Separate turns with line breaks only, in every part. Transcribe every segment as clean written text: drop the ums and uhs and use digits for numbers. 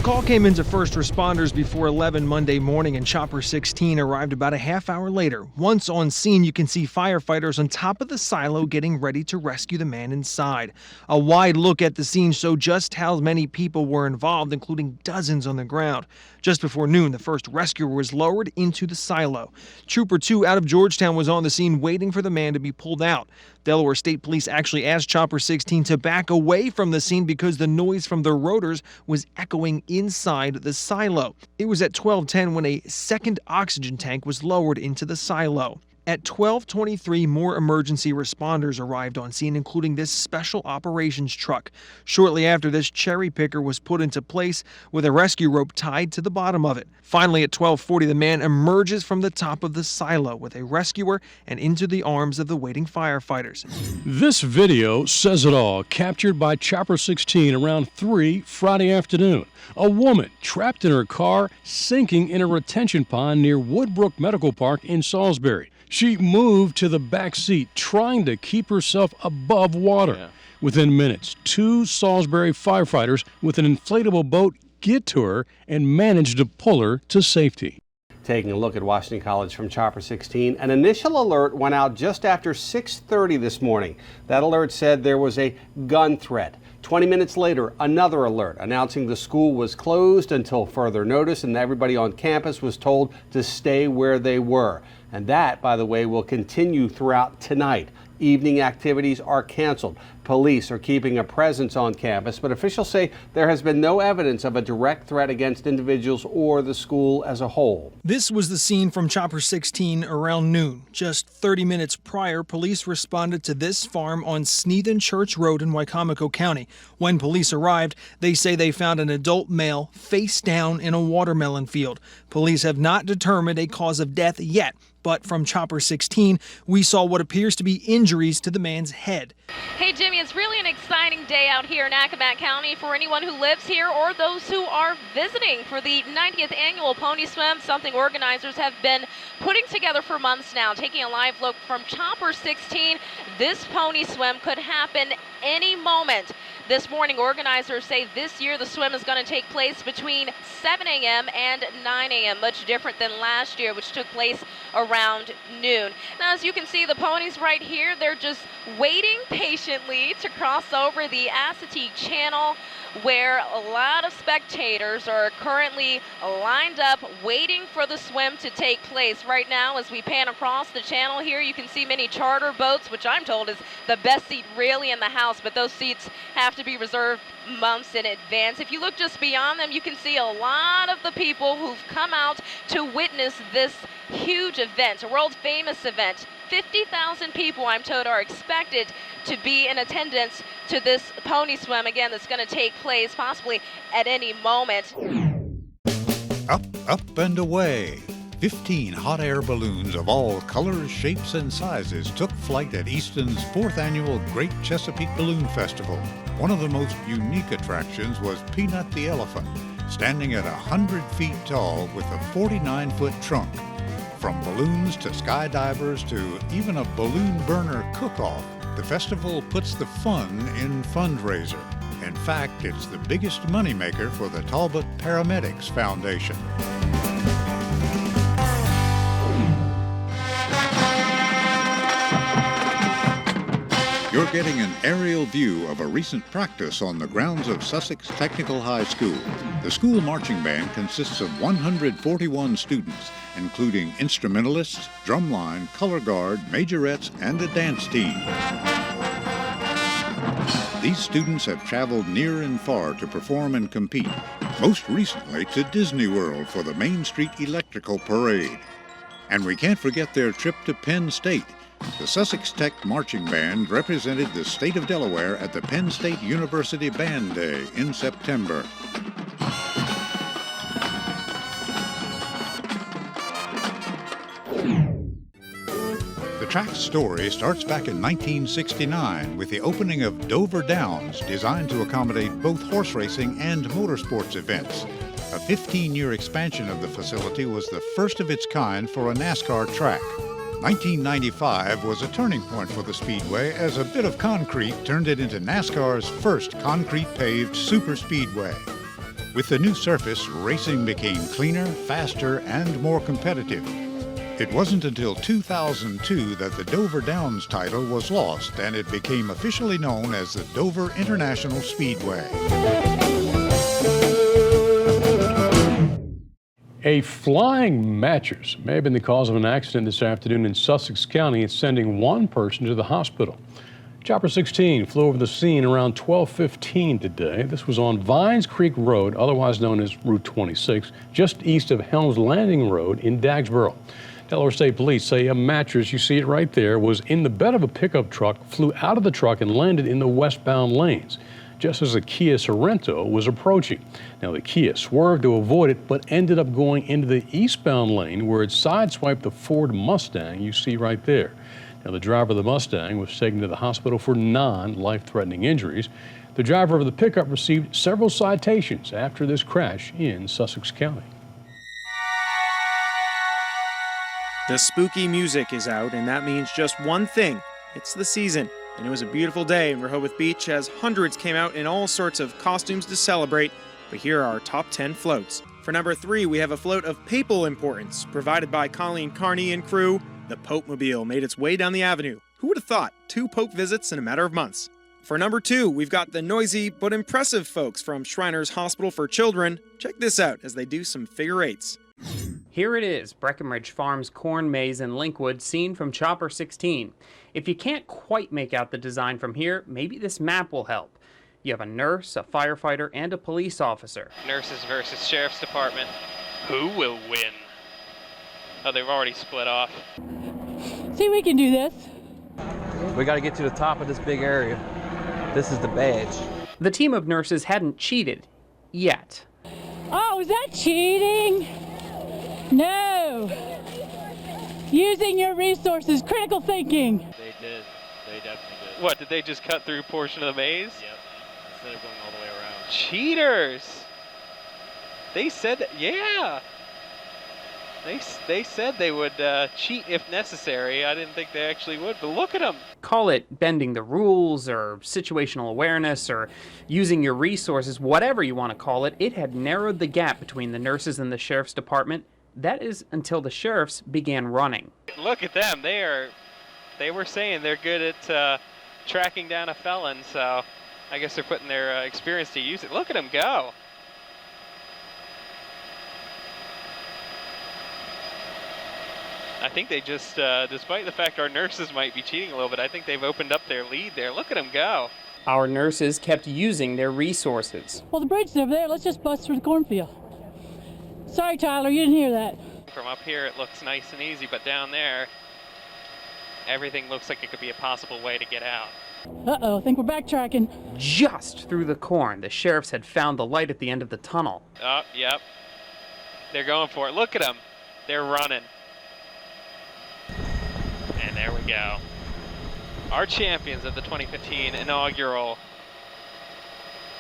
call came into first responders before 11 Monday morning, and Chopper 16 arrived about a half hour later. Once on scene, you can see firefighters on top of the silo getting ready to rescue the man inside. A wide look at the scene showed just how many people were involved, including dozens on the ground. Just before noon, the first rescuer was lowered into the silo. Trooper 2 out of Georgetown was on the scene waiting for the man to be pulled out. Delaware State Police actually asked Chopper 16 to back away from the scene because the noise from the rotors was echoing inside the silo. It was at 12:10 when a second oxygen tank was lowered into the silo. At 12:23, more emergency responders arrived on scene, including this special operations truck. Shortly after this, cherry picker was put into place with a rescue rope tied to the bottom of it. Finally, at 12:40, the man emerges from the top of the silo with a rescuer and into the arms of the waiting firefighters.
This video says it all, captured by Chopper 16 around 3 Friday afternoon. A woman trapped in her car, sinking in a retention pond near Woodbrook Medical Park in Salisbury. She moved to the back seat, trying to keep herself above water. Within minutes, 2 Salisbury firefighters with an inflatable boat get to her and manage to pull her to safety.
Taking a look at Washington College from Chopper 16, an initial alert went out just after 6:30 this morning. That alert said there was a gun threat. 20 minutes later, another alert announcing the school was closed until further notice, and everybody on campus was told to stay where they were. And that, by the way, will continue throughout tonight. Evening activities are canceled. Police are keeping a presence on campus, but officials say there has been no evidence of a direct threat against individuals or the school as a whole.
This was the scene from Chopper 16 around noon. Just 30 minutes prior, police responded to this farm on Sneathen Church Road in Wicomico County. When police arrived, they say they found an adult male face down in a watermelon field. Police have not determined a cause of death yet, but from Chopper 16, we saw what appears to be injuries to the man's head.
Hey, Jimmy, it's really an exciting day out here in Accomack County for anyone who lives here or those who are visiting for the 90th annual Pony Swim, something organizers have been putting together for months now. Taking a live look from Chopper 16, this Pony Swim could happen any moment. This morning, organizers say this year the swim is going to take place between 7 a.m. and 9 a.m., much different than last year, which took place around noon. Now, as you can see, the ponies right here, they're just waiting patiently to cross over the Assateague Channel, where a lot of spectators are currently lined up waiting for the swim to take place. Right now, as we pan across the channel here, you can see many charter boats, which I'm told is the best seat really in the house, but those seats have to be reserved months in advance. If you look just beyond them, you can see a lot of the people who've come out to witness this huge event, a world-famous event. 50,000 people, I'm told, are expected to be in attendance to this pony swim, again, that's going to take place possibly at any moment.
Up, up, and away. 15 hot air balloons of all colors, shapes, and sizes took flight at Easton's 4th annual Great Chesapeake Balloon Festival. One of the most unique attractions was Peanut the Elephant, standing at 100 feet tall with a 49-foot trunk. From balloons to skydivers to even a balloon burner cook-off, the festival puts the fun in fundraiser. In fact, it's the biggest moneymaker for the Talbot Paramedics Foundation. You're getting an aerial view of a recent practice on the grounds of Sussex Technical High School. The school marching band consists of 141 students, including instrumentalists, drumline, color guard, majorettes, and a dance team. These students have traveled near and far to perform and compete, most recently to Disney World for the Main Street Electrical Parade. And we can't forget their trip to Penn State. The Sussex Tech Marching Band represented the state of Delaware at the Penn State University Band Day in September. The track's story starts back in 1969 with the opening of Dover Downs, designed to accommodate both horse racing and motorsports events. A 15-year expansion of the facility was the first of its kind for a NASCAR track. 1995 was a turning point for the Speedway as a bit of concrete turned it into NASCAR's first concrete-paved superspeedway. With the new surface, racing became cleaner, faster, and more competitive. It wasn't until 2002 that the Dover Downs title was lost and it became officially known as the Dover International Speedway.
A flying mattress may have been the cause of an accident this afternoon in Sussex County, sending one person to the hospital. Chopper 16 flew over the scene around 12:15 today. This was on Vines Creek Road, otherwise known as Route 26, just east of Helms Landing Road in Dagsboro. Delaware State Police say a mattress, you see it right there, was in the bed of a pickup truck, flew out of the truck and landed in the westbound lanes, just as a Kia Sorento was approaching. Now, the Kia swerved to avoid it, but ended up going into the eastbound lane where it sideswiped the Ford Mustang you see right there. Now, the driver of the Mustang was taken to the hospital for non-life-threatening injuries. The driver of the pickup received several citations after this crash in Sussex County.
The spooky music is out, and that means just one thing. It's the season. And it was a beautiful day in Rehoboth Beach as hundreds came out in all sorts of costumes to celebrate. But here are our top 10 floats. For number 3, we have a float of papal importance, provided by Colleen Carney and crew. The Pope-mobile made its way down the avenue. Who would have thought? 2 Pope visits in a matter of months. For number 2, we've got the noisy but impressive folks from Shriners Hospital for Children. Check this out as they do some figure eights.
Here it is, Breckenridge Farm's corn maze in Linkwood, seen from Chopper 16. If you can't quite make out the design from here, maybe this map will help. You have a nurse, a firefighter, and a police officer.
Nurses versus Sheriff's Department. Who will win? Oh, they've already split off.
See, we can do this.
We got to get to the top of this big area. This is the badge.
The team of nurses hadn't cheated. Yet.
Oh, is that cheating? No. Using your resources, critical thinking.
They did. They definitely did. What, did they just cut through a portion of the maze?
Yep. Instead of going all the way around.
Cheaters! They said that, yeah! They said they would cheat if necessary. I didn't think they actually would, but look at them.
Call it bending the rules or situational awareness or using your resources, whatever you want to call it. It had narrowed the gap between the nurses and the sheriff's department. That is until the sheriffs began running.
Look at them. They were saying they're good at tracking down a felon, so I guess they're putting their experience to use. Look at them go. I think they just, despite the fact our nurses might be cheating a little bit, I think they've opened up their lead there. Look at them go.
Our nurses kept using their resources.
Well, the bridge is over there. Let's just bust through the cornfield. Sorry, Tyler, you didn't hear that.
From up here, it looks nice and easy, but down there, everything looks like it could be a possible way to get out.
Uh-oh, I think we're backtracking.
Just through the corn, the sheriffs had found the light at the end of the tunnel.
Oh, yep. They're going for it. Look at them. They're running. And there we go. Our champions of the 2015 inaugural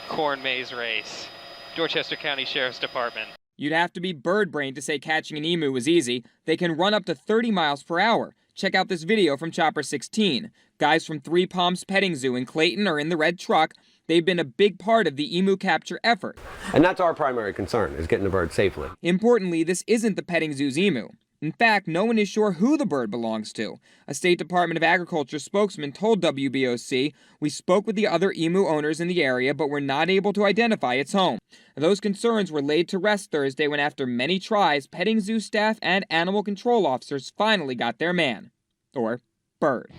corn maze race. Dorchester County Sheriff's Department.
You'd have to be bird brained to say catching an emu was easy. They can run up to 30 miles per hour. Check out this video from Chopper 16. Guys from Three Palms Petting Zoo in Clayton are in the red truck. They've been a big part of the emu capture effort.
And that's our primary concern, is getting the bird safely.
Importantly, this isn't the petting zoo's emu. In fact, no one is sure who the bird belongs to. A State Department of Agriculture spokesman told WBOC, "We spoke with the other emu owners in the area, but were not able to identify its home." Those concerns were laid to rest Thursday when, after many tries, petting zoo staff and animal control officers finally got their man. Or bird.